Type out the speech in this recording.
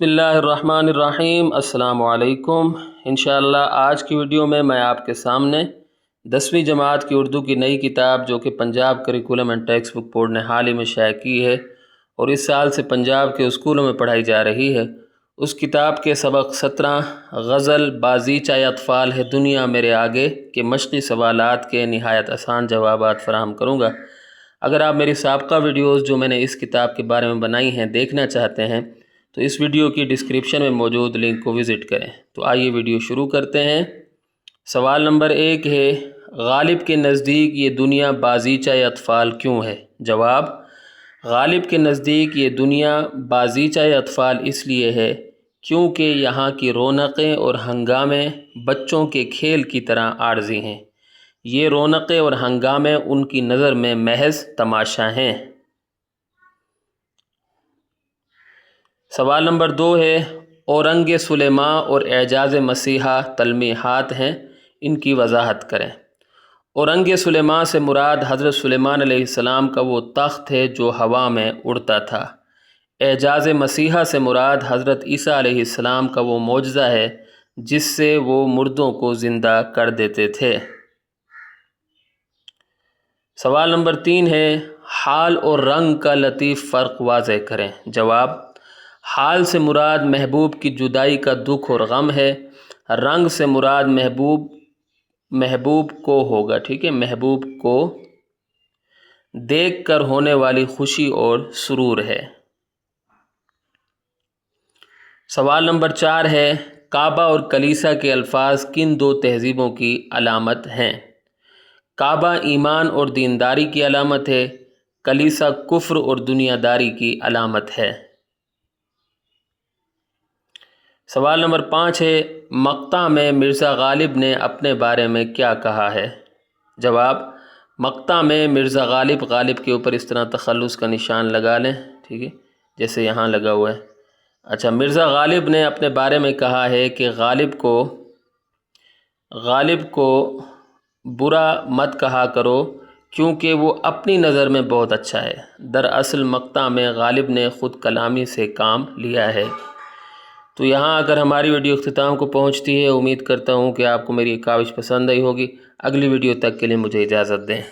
बिस्मिल्लाहिर्रहमानिर्रहीम। अस्सलाम वालेकुम। इंशाअल्लाह आज की वीडियो में मैं आपके सामने 10वीं जमात की उर्दू की नई किताब जो कि Punjab curriculum and text book board ने हाल ही में शाया की है और इस साल से पंजाब के स्कूलों में पढ़ाई जा रही है, उस किताब के सबक 17 गज़ल बाज़ीचा अतफ़ाल है दुनिया मेरे आगे के मशक़ी सवालात के नहायत आसान जवाबात फ़राहम करूँगा। अगर आप मेरी साबका वीडियोज़ जो मैंने इस किताब के बारे में बनाई हैं देखना चाहते हैं तो इस वीडियो की डिस्क्रिप्शन में मौजूद लिंक को विज़िट करें। तो आइए वीडियो शुरू करते हैं। सवाल नंबर 1 है, गालिब के नज़दीक ये दुनिया बाज़ीचा अतफ़ाल क्यों है? जवाब, गालिब के नज़दीक ये दुनिया बाज़ीचा अतफ़ाल इसलिए है क्योंकि यहाँ की रौनक़ें और हंगामे बच्चों के खेल की तरह आर्जी हैं। ये रौनक़ें और हंगामे उनकी नज़र में महज तमाशा हैं। सवाल नंबर 2 है, औरंग सुलेमा और एजाज़ मसीहा तलमीहात हैं, इनकी वजाहत करें। औरंग सुलेमा से मुराद हज़रत सुलेमान अलैहिस्सलाम का वो तख्त है जो हवा में उड़ता था। एजाज़ मसीहा से मुराद हज़रत ईसा अलैहिस्सलाम का वो मोजज़ा है जिससे वो मुर्दों को ज़िंदा कर देते थे। सवाल नंबर 3 है, हाल और रंग का लतीफ़ फ़र्क वाज़ेह करें। जवाब, हाल से मुराद महबूब की जुदाई का दुख और गम है। रंग से मुराद महबूब को होगा, ठीक है, महबूब को देख कर होने वाली खुशी और सुरूर है। सवाल नंबर 4 है, काबा और कलीसा के अल्फाज किन दो तहजीबों की अलामत हैं? काबा ईमान और दीनदारी की अलामत है, कलीसा कुफ्र और दुनियादारी की अलामत है। सवाल नंबर 5 है, मक्ता में मिर्ज़ा गालिब ने अपने बारे में क्या कहा है? जवाब, मक्ता में मिर्ज़ा गालिब के ऊपर इस तरह तखल्लुस का निशान लगा लें, ठीक है, जैसे यहाँ लगा हुआ है। अच्छा, मिर्ज़ा गालिब ने अपने बारे में कहा है कि गालिब को बुरा मत कहा करो क्योंकि वो अपनी नज़र में बहुत अच्छा है। दरअसल मक्ता में गालिब ने ख़ुद कलामी से काम लिया है। तो यहाँ अगर हमारी वीडियो इख्तिताम को पहुँचती है, उम्मीद करता हूँ कि आपको मेरी काविश पसंद आई होगी। अगली वीडियो तक के लिए मुझे इजाज़त दें।